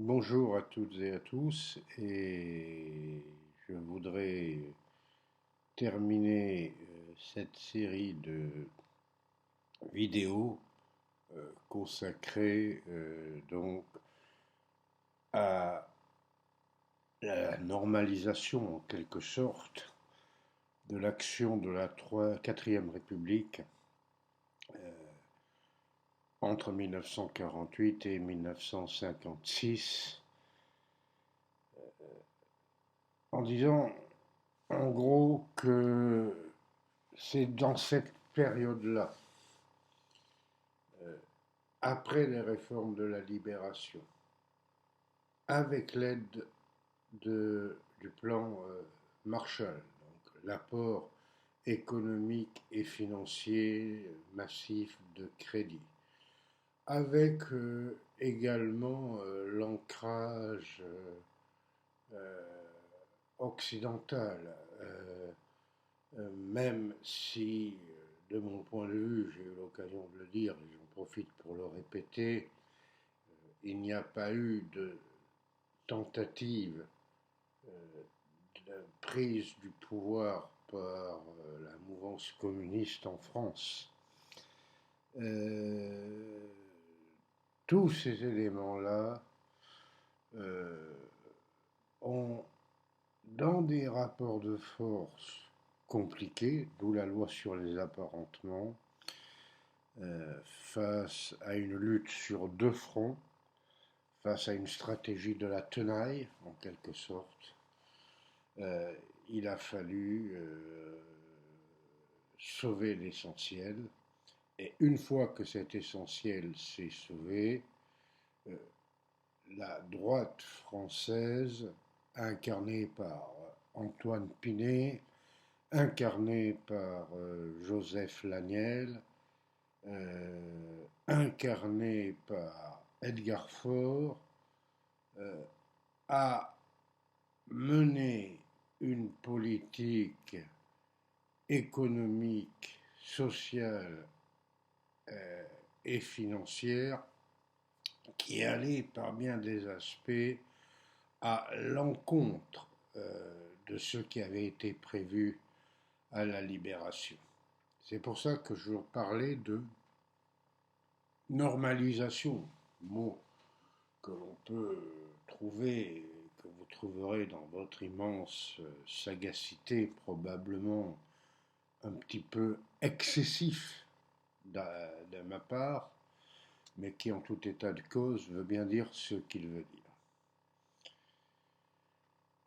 Bonjour à toutes et à tous, et je voudrais terminer cette série de vidéos consacrées donc à la normalisation en quelque sorte de l'action de la 4e République entre 1948 et 1956, en disant en gros que c'est dans cette période-là, après les réformes de la libération, avec l'aide du plan Marshall, donc l'apport économique et financier massif de crédit, avec également l'ancrage euh, occidental, même si, de mon point de vue, j'ai eu l'occasion de le dire, et j'en profite pour le répéter, il n'y a pas eu de tentative de prise du pouvoir par la mouvance communiste en France. Euh, tous ces éléments-là euh, ont, dans des rapports de force compliqués, d'où la loi sur les apparentements, face à une lutte sur deux fronts, face à une stratégie de la tenaille, en quelque sorte, euh, il a fallu sauver l'essentiel. Et une fois que cet essentiel s'est sauvé, euh, la droite française, incarnée par Antoine Pinet, incarnée par Joseph Laniel, incarnée par Edgar Faure, euh, a mené une politique économique, sociale et financière qui allait par bien des aspects à l'encontre de ce qui avait été prévu à la libération. C'est pour ça que je parlais de normalisation, mot que l'on peut trouver, que vous trouverez dans votre immense sagacité probablement un petit peu excessif de ma part, mais qui en tout état de cause veut bien dire ce qu'il veut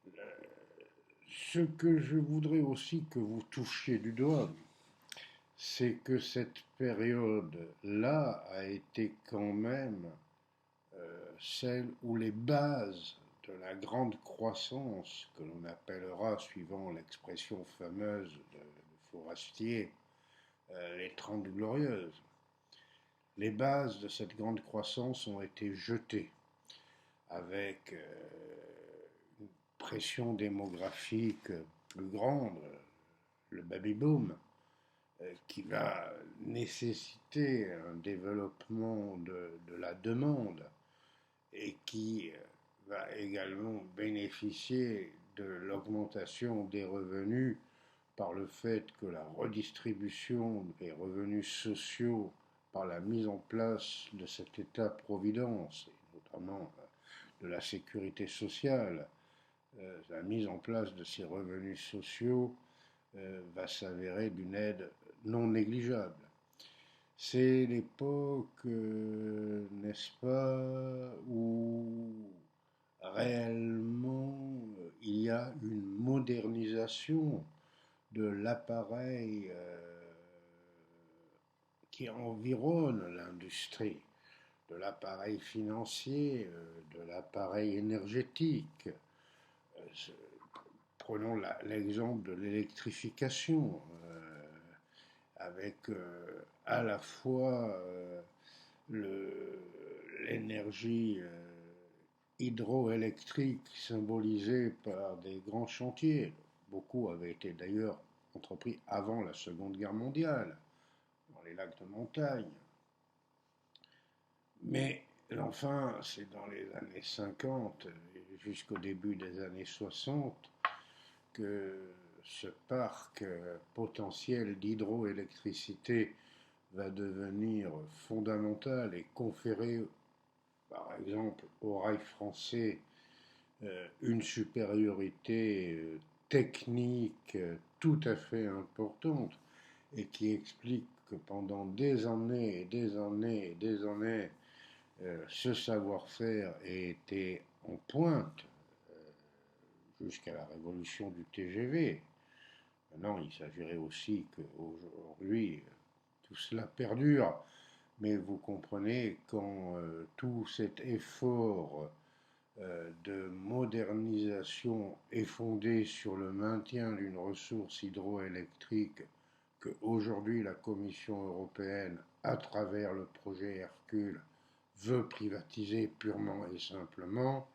dire. Ce que je voudrais aussi que vous touchiez du doigt, c'est que cette période-là a été quand même celle où les bases de la grande croissance, que l'on appellera, suivant l'expression fameuse de Fourastier, les 30 glorieuses, les bases de cette grande croissance ont été jetées avec une pression démographique plus grande, le baby-boom, qui va nécessiter un développement de la demande et qui va également bénéficier de l'augmentation des revenus par le fait que la redistribution des revenus sociaux par la mise en place de cet État-providence, et notamment de la sécurité sociale, la mise en place de ces revenus sociaux va s'avérer d'une aide non négligeable. C'est l'époque, n'est-ce pas, où réellement il y a une modernisation de l'appareil qui environne l'industrie, de l'appareil financier, de l'appareil énergétique. Prenons l'exemple de l'électrification, avec à la fois l'énergie hydroélectrique symbolisée par des grands chantiers. Beaucoup avaient été d'ailleurs entrepris avant la Seconde Guerre mondiale, dans les lacs de montagne. Mais enfin, c'est dans les années 50 jusqu'au début des années 60 que ce parc potentiel d'hydroélectricité va devenir fondamental et conférer, par exemple, au rail français une supériorité technique tout à fait importante et qui explique que pendant des années et des années et des années, ce savoir-faire ait été en pointe jusqu'à la révolution du TGV. Maintenant, il s'agirait aussi qu'aujourd'hui, tout cela perdure, mais vous comprenez quand tout cet effort de modernisation est fondé sur le maintien d'une ressource hydroélectrique que aujourd'hui la Commission européenne, à travers le projet Hercule, veut privatiser purement et simplement,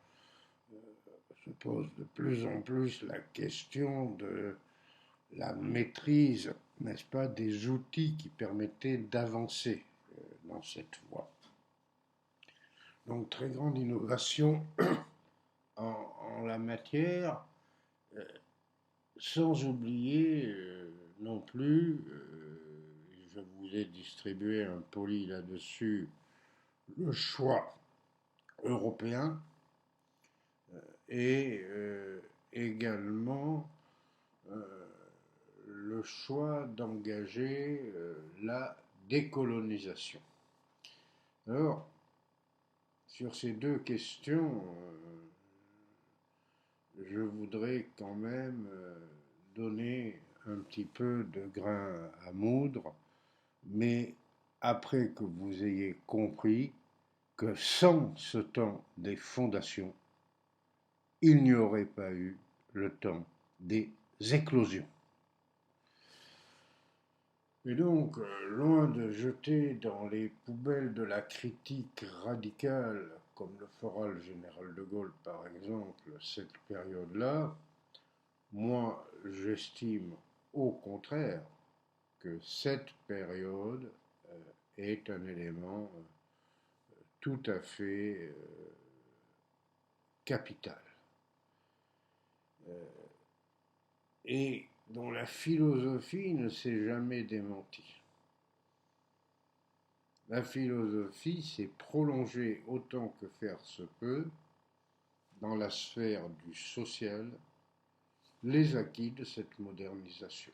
se pose de plus en plus la question de la maîtrise, n'est-ce pas, des outils qui permettaient d'avancer dans cette voie. Donc très grande innovation en la matière, sans oublier non plus, je vous ai distribué un poli là-dessus, le choix européen et également le choix d'engager la décolonisation. Alors, sur ces deux questions, je voudrais quand même donner un petit peu de grain à moudre, mais après que vous ayez compris que sans ce temps des fondations, il n'y aurait pas eu le temps des éclosions. Et donc, loin de jeter dans les poubelles de la critique radicale, comme le fera le général de Gaulle par exemple, cette période-là, moi j'estime au contraire que cette période est un élément tout à fait capital. Et dont la philosophie ne s'est jamais démentie. La philosophie s'est prolongée autant que faire se peut dans la sphère du social les acquis de cette modernisation.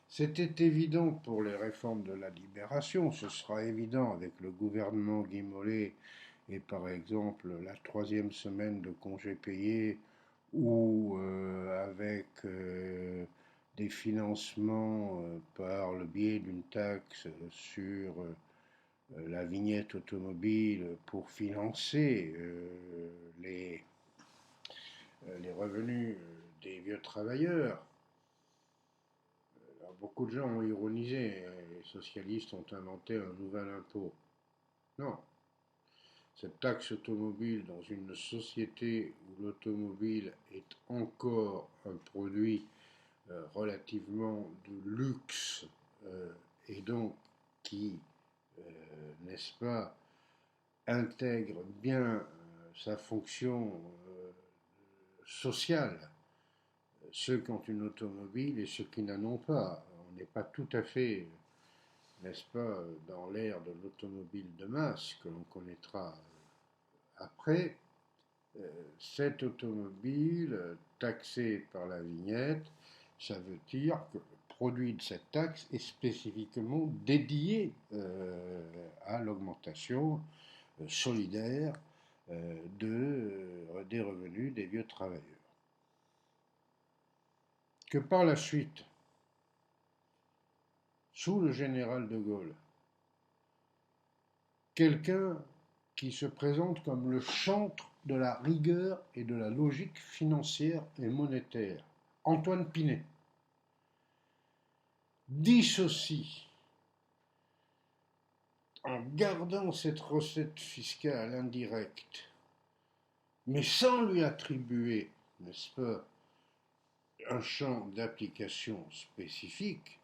C'était évident pour les réformes de la libération, ce sera évident avec le gouvernement Guy Mollet et par exemple la 3e semaine de congés payés ou avec des financements par le biais d'une taxe sur la vignette automobile pour financer les revenus des vieux travailleurs. Alors, beaucoup de gens ont ironisé, les socialistes ont inventé un nouvel impôt. Non, cette taxe automobile dans une société où l'automobile est encore un produit relativement de luxe et donc qui, n'est-ce pas, intègre bien sa fonction sociale, ceux qui ont une automobile et ceux qui n'en ont pas. On n'est pas tout à fait, n'est-ce pas, dans l'ère de l'automobile de masse que l'on connaîtra après. Cette automobile taxée par la vignette, ça veut dire que le produit de cette taxe est spécifiquement dédié à l'augmentation solidaire des revenus des vieux travailleurs. Que par la suite, sous le général de Gaulle, quelqu'un qui se présente comme le chantre de la rigueur et de la logique financière et monétaire, Antoine Pinet, dissocie, en gardant cette recette fiscale indirecte, mais sans lui attribuer, n'est-ce pas, un champ d'application spécifique,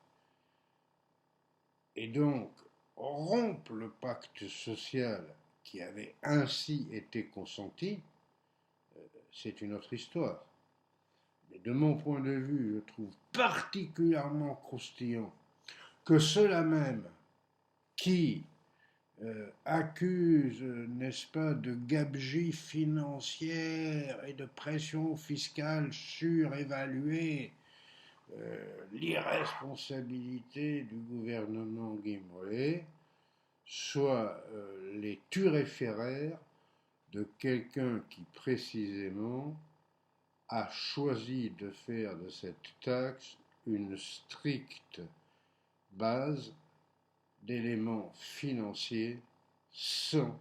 et donc rompre le pacte social qui avait ainsi été consenti, c'est une autre histoire. Mais de mon point de vue, je trouve particulièrement croustillant que ceux-là même qui accusent, n'est-ce pas, de gabegie financière et de pression fiscale surévaluée, l'irresponsabilité du gouvernement Guy Mollet, soit les turiféraires de quelqu'un qui précisément a choisi de faire de cette taxe une stricte base d'éléments financiers sans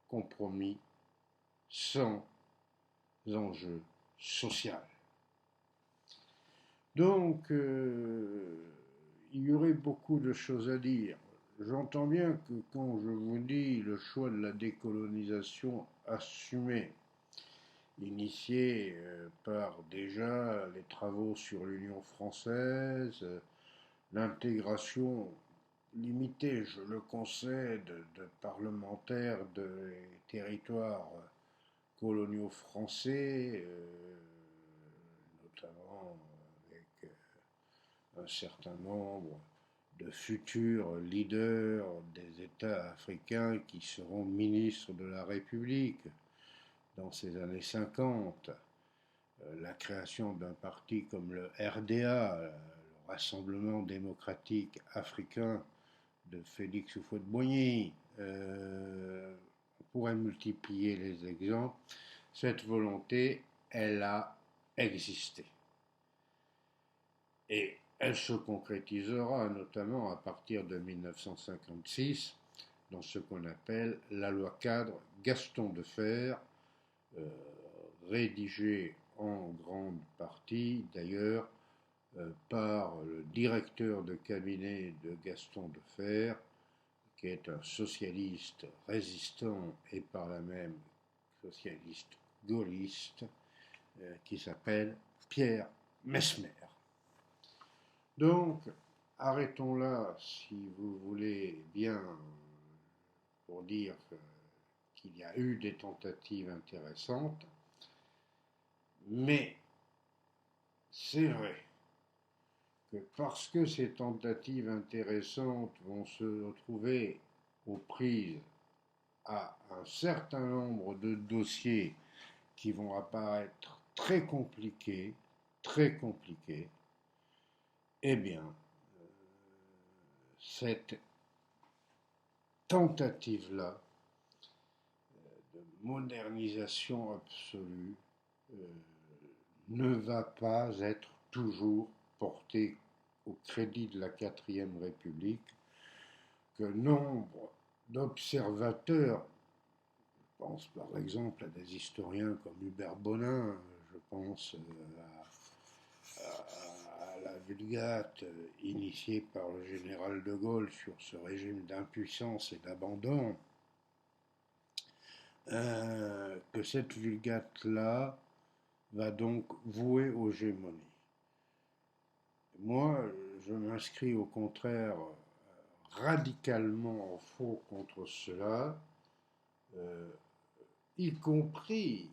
compromis, sans enjeu social. Donc, il y aurait beaucoup de choses à dire. J'entends bien que quand je vous dis le choix de la décolonisation assumée, initié par déjà les travaux sur l'Union française, l'intégration limitée, je le concède, de parlementaires des territoires coloniaux français, notamment avec un certain nombre de futurs leaders des États africains qui seront ministres de la République dans ces années 50, la création d'un parti comme le RDA, le Rassemblement démocratique africain de Félix Houphouët-Boigny, on pourrait multiplier les exemples. Cette volonté, elle a existé. Et elle se concrétisera notamment à partir de 1956 dans ce qu'on appelle la loi cadre Gaston Defferre, rédigée en grande partie d'ailleurs par le directeur de cabinet de Gaston Defferre, qui est un socialiste résistant et par là même socialiste gaulliste, qui s'appelle Pierre Messmer. Donc, arrêtons là, si vous voulez bien, pour dire qu'il y a eu des tentatives intéressantes, mais c'est vrai que parce que ces tentatives intéressantes vont se retrouver aux prises à un certain nombre de dossiers qui vont apparaître très compliqués, eh bien, cette tentative-là de modernisation absolue ne va pas être toujours portée au crédit de la quatrième République, que nombre d'observateurs, je pense par exemple à des historiens comme Hubert Bonin, je pense à la Vulgate initiée par le général de Gaulle sur ce régime d'impuissance et d'abandon, que cette Vulgate-là va donc vouer aux gémonies. Moi, je m'inscris au contraire radicalement en faux contre cela, y compris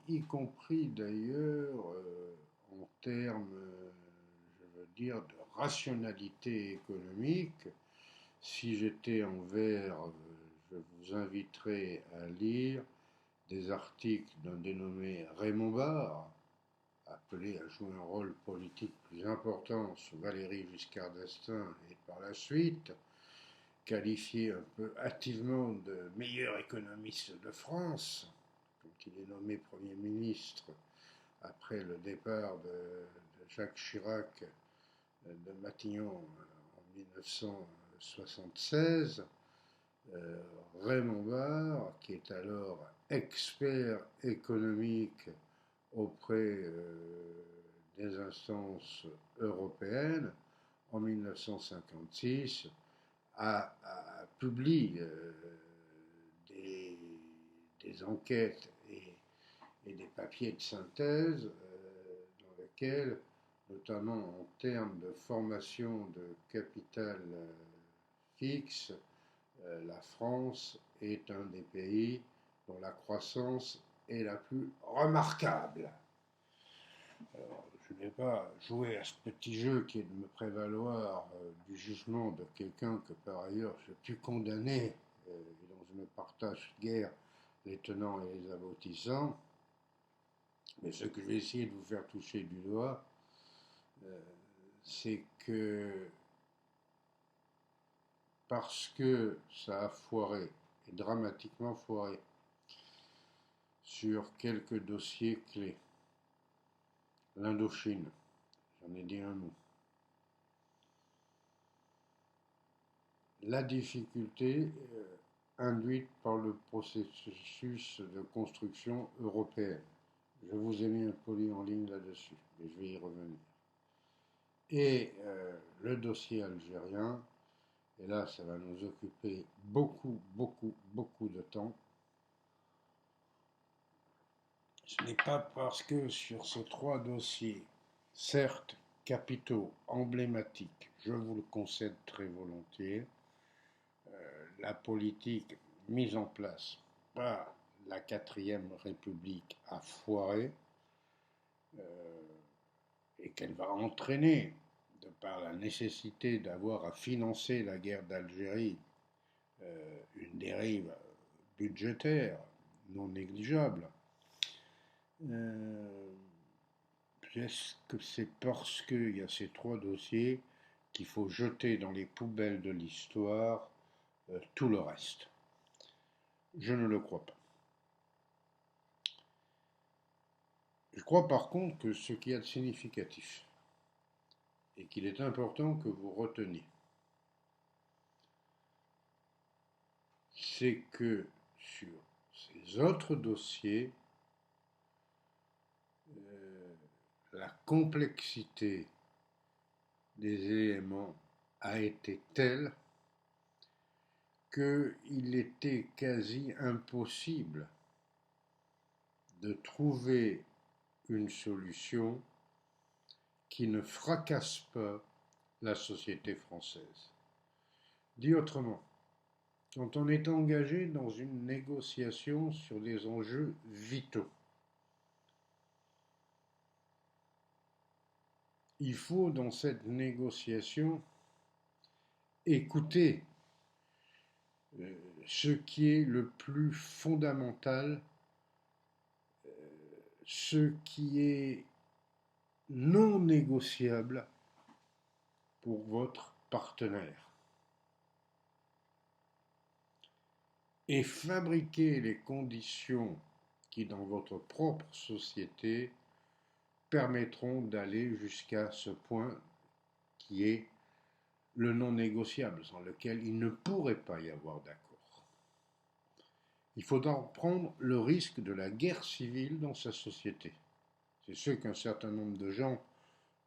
d'ailleurs en termes, je veux dire, de rationalité économique. Si j'étais en vers, je vous inviterais à lire des articles d'un dénommé Raymond Barre, appelé à jouer un rôle politique plus important sous Valéry Giscard d'Estaing et par la suite, qualifié un peu hâtivement de meilleur économiste de France, quand il est nommé Premier ministre après le départ de Jacques Chirac de Matignon en 1976, Raymond Barre, qui est alors expert économique auprès des instances européennes, en 1956, a publié des enquêtes et des papiers de synthèse dans lesquels, notamment en termes de formation de capital fixe, la France est un des pays dont la croissance est la plus remarquable. Alors, je n'ai pas joué à ce petit jeu qui est de me prévaloir du jugement de quelqu'un que par ailleurs j'ai pu condamner et dont je ne partage guère les tenants et les aboutissants. Mais ce que je vais essayer de vous faire toucher du doigt, euh, c'est que parce que ça a foiré, et dramatiquement foiré, sur quelques dossiers clés, l'Indochine, j'en ai dit un mot, la difficulté induite par le processus de construction européenne. Je vous ai mis un poli en ligne là-dessus, mais je vais y revenir. Et le dossier algérien, et là ça va nous occuper beaucoup, beaucoup, beaucoup de temps. Ce n'est pas parce que sur ces trois dossiers, certes capitaux, emblématiques, je vous le concède très volontiers, la politique mise en place par la 4ème République a foiré et qu'elle va entraîner, de par la nécessité d'avoir à financer la guerre d'Algérie, une dérive budgétaire non négligeable. Est-ce que c'est parce qu'il y a ces trois dossiers qu'il faut jeter dans les poubelles de l'histoire tout le reste? Je ne le crois pas. Je crois par contre que ce qui est significatif et qu'il est important que vous reteniez, c'est que sur ces autres dossiers, la complexité des éléments a été telle qu'il était quasi impossible de trouver une solution qui ne fracasse pas la société française. Dit autrement, quand on est engagé dans une négociation sur des enjeux vitaux, il faut dans cette négociation écouter ce qui est le plus fondamental, ce qui est non négociable pour votre partenaire. Et fabriquer les conditions qui, dans votre propre société, permettront d'aller jusqu'à ce point qui est le non négociable, sans lequel il ne pourrait pas y avoir d'accord. Il faudra prendre le risque de la guerre civile dans sa société. C'est ce qu'un certain nombre de gens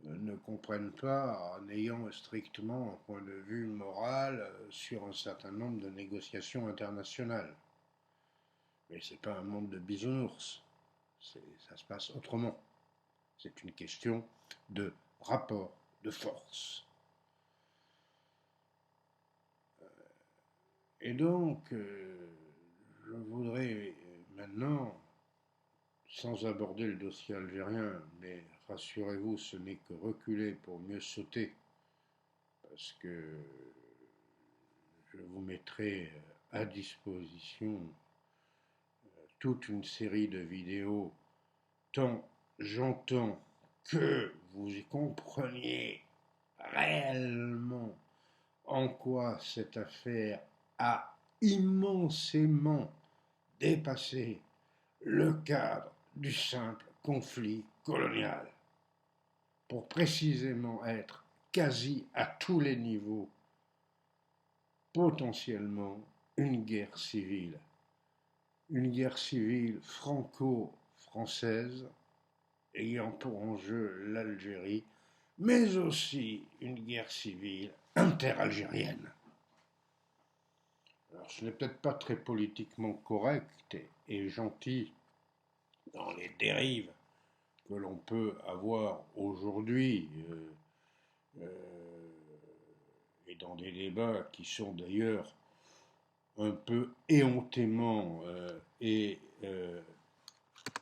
ne comprennent pas en ayant strictement un point de vue moral sur un certain nombre de négociations internationales. Mais ce n'est pas un monde de bisounours. Ça se passe autrement. C'est une question de rapport de force. Et donc, je voudrais maintenant, sans aborder le dossier algérien, mais rassurez-vous, ce n'est que reculer pour mieux sauter, parce que je vous mettrai à disposition toute une série de vidéos, tant j'entends que vous y compreniez réellement en quoi cette affaire a immensément dépassé le cadre du simple conflit colonial, pour précisément être quasi à tous les niveaux potentiellement une guerre civile franco-française ayant pour enjeu l'Algérie, mais aussi une guerre civile interalgérienne. Alors ce n'est peut-être pas très politiquement correct et gentil dans les dérives que l'on peut avoir aujourd'hui et dans des débats qui sont d'ailleurs un peu éhontément et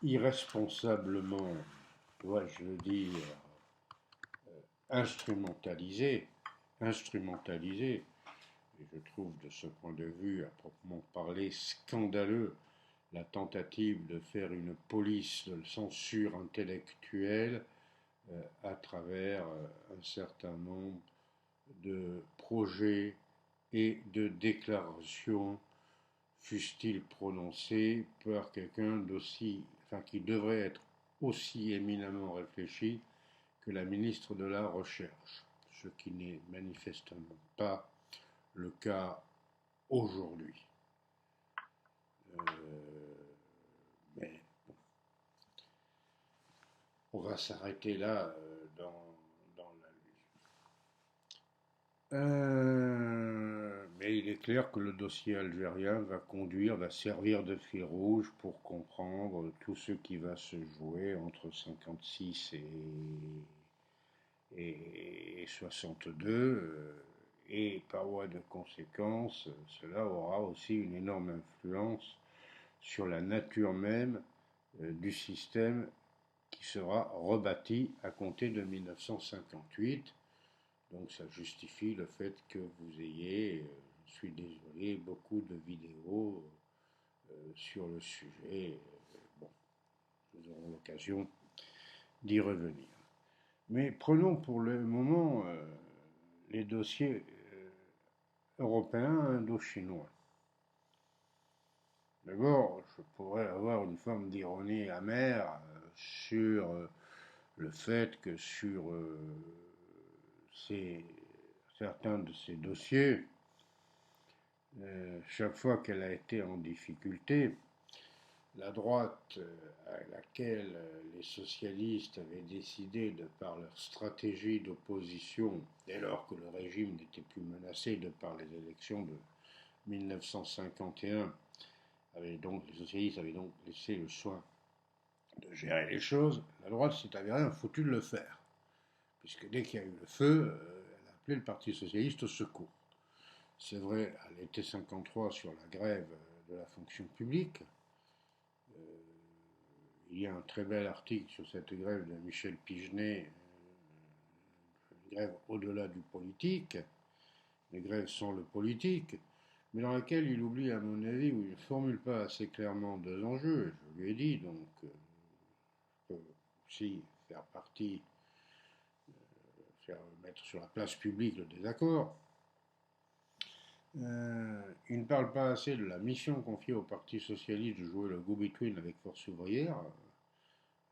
irresponsablement, dois-je le dire, instrumentalisé, instrumentalisé, et je trouve de ce point de vue, à proprement parler, scandaleux, la tentative de faire une police de censure intellectuelle à travers un certain nombre de projets et de déclarations, fussent-ils prononcés par quelqu'un d'aussi, enfin qui devrait être aussi éminemment réfléchi que la ministre de la Recherche, ce qui n'est manifestement pas le cas aujourd'hui. Mais bon, on va s'arrêter là dans la mais il est clair que le dossier algérien va servir de fil rouge pour comprendre tout ce qui va se jouer entre 56 et 62. Et par voie de conséquence, cela aura aussi une énorme influence sur la nature même du système qui sera rebâti à compter de 1958. Donc ça justifie le fait que vous ayez, je suis désolé, beaucoup de vidéos sur le sujet. Bon, nous aurons l'occasion d'y revenir. Mais prenons pour le moment les dossiers européens indo-chinois. D'abord, je pourrais avoir une forme d'ironie amère sur le fait que sur certains de ces dossiers, chaque fois qu'elle a été en difficulté, la droite à laquelle les socialistes avaient décidé, de par leur stratégie d'opposition, dès lors que le régime n'était plus menacé de par les élections de 1951, les socialistes avaient donc laissé le soin de gérer les choses, la droite s'est avérée foutu de le faire. Puisque dès qu'il y a eu le feu, elle a appelé le Parti socialiste au secours. C'est vrai à l'été 53 sur la grève de la fonction publique. Il y a un très bel article sur cette grève de Michel Pigenet, une grève au-delà du politique, les grèves sans le politique, mais dans laquelle il oublie, à mon avis, ou il ne formule pas assez clairement deux enjeux. Je lui ai dit, donc, je peux aussi faire partie, mettre sur la place publique le désaccord. Il ne parle pas assez de la mission confiée au Parti socialiste de jouer le go-between avec Force ouvrière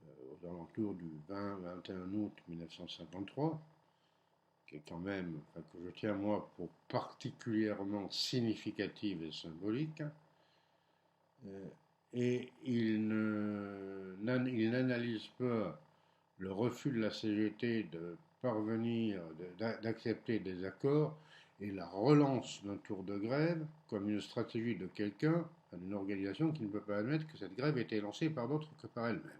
aux alentours du 20-21 août 1953, qui est quand même, enfin, que je tiens moi pour particulièrement significative et symbolique. Et il n'analyse pas le refus de la CGT de parvenir, d'accepter des accords et la relance d'un tour de grève comme une stratégie de quelqu'un, d'une organisation qui ne peut pas admettre que cette grève ait été lancée par d'autres que par elle-même,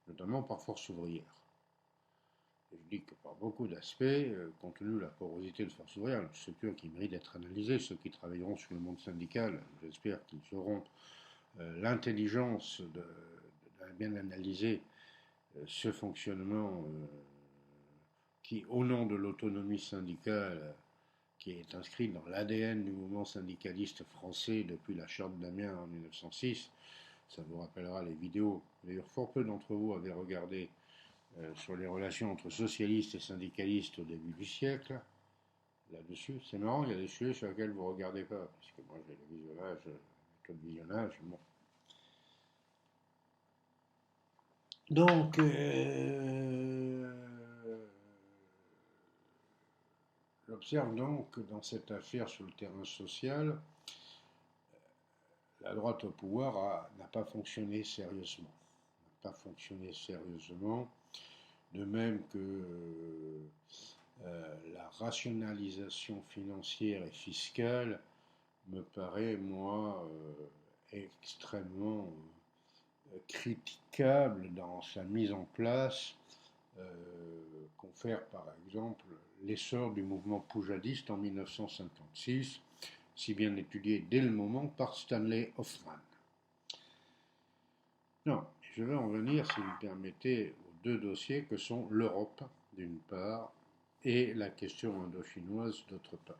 notamment par Force ouvrière. Et je dis que par beaucoup d'aspects, compte tenu de la porosité de Force ouvrière, une structure qui mérite d'être analysée, ceux qui travailleront sur le monde syndical, j'espère qu'ils auront l'intelligence de bien analyser ce fonctionnement qui, au nom de l'autonomie syndicale, qui est inscrit dans l'ADN du mouvement syndicaliste français depuis la charte d'Amiens en 1906, ça vous rappellera les vidéos. D'ailleurs, fort peu d'entre vous avaient regardé sur les relations entre socialistes et syndicalistes au début du siècle. Là-dessus, c'est marrant, il y a des sujets sur lesquels vous ne regardez pas, puisque moi j'ai le visionnage, le visionnage, bon. Donc, j'observe donc que dans cette affaire sur le terrain social, la droite au pouvoir n'a pas fonctionné sérieusement. N'a pas fonctionné sérieusement, de même que la rationalisation financière et fiscale me paraît, moi, extrêmement critiquable dans sa mise en place, confère par exemple l'essor du mouvement poujadiste en 1956, si bien étudié dès le moment par Stanley Hoffmann. Non, je vais en venir, si vous me permettez, aux deux dossiers que sont l'Europe, d'une part, et la question indo-chinoise, d'autre part.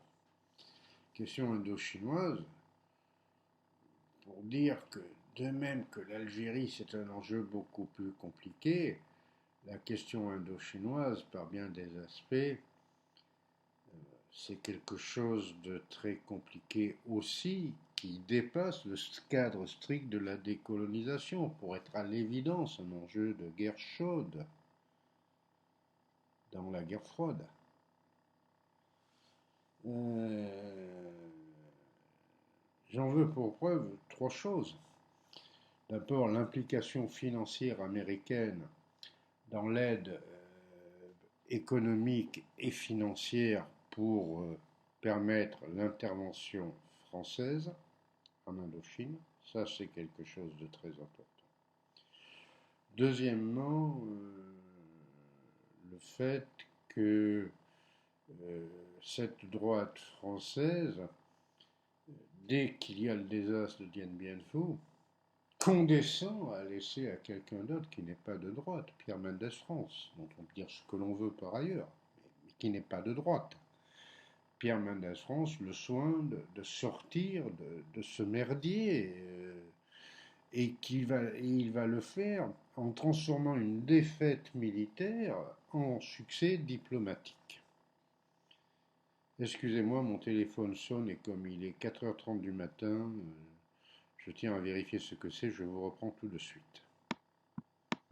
Question indo-chinoise, pour dire que, de même que l'Algérie, c'est un enjeu beaucoup plus compliqué, la question indo-chinoise, par bien des aspects, c'est quelque chose de très compliqué aussi, qui dépasse le cadre strict de la décolonisation, pour être à l'évidence un enjeu de guerre chaude dans la guerre froide. J'en veux pour preuve trois choses. D'abord, l'implication financière américaine dans l'aide économique et financière pour permettre l'intervention française en Indochine. Ça, c'est quelque chose de très important. Deuxièmement, le fait que cette droite française, dès qu'il y a le désastre de Dien Bien Phu, condescend à laisser à quelqu'un d'autre qui n'est pas de droite, Pierre Mendès France, dont on peut dire ce que l'on veut par ailleurs, mais qui n'est pas de droite. Pierre Mendès France le soin de sortir de ce merdier et il va le faire en transformant une défaite militaire en succès diplomatique. Excusez-moi, mon téléphone sonne et comme il est 4h30 du matin, je tiens à vérifier ce que c'est, je vous reprends tout de suite.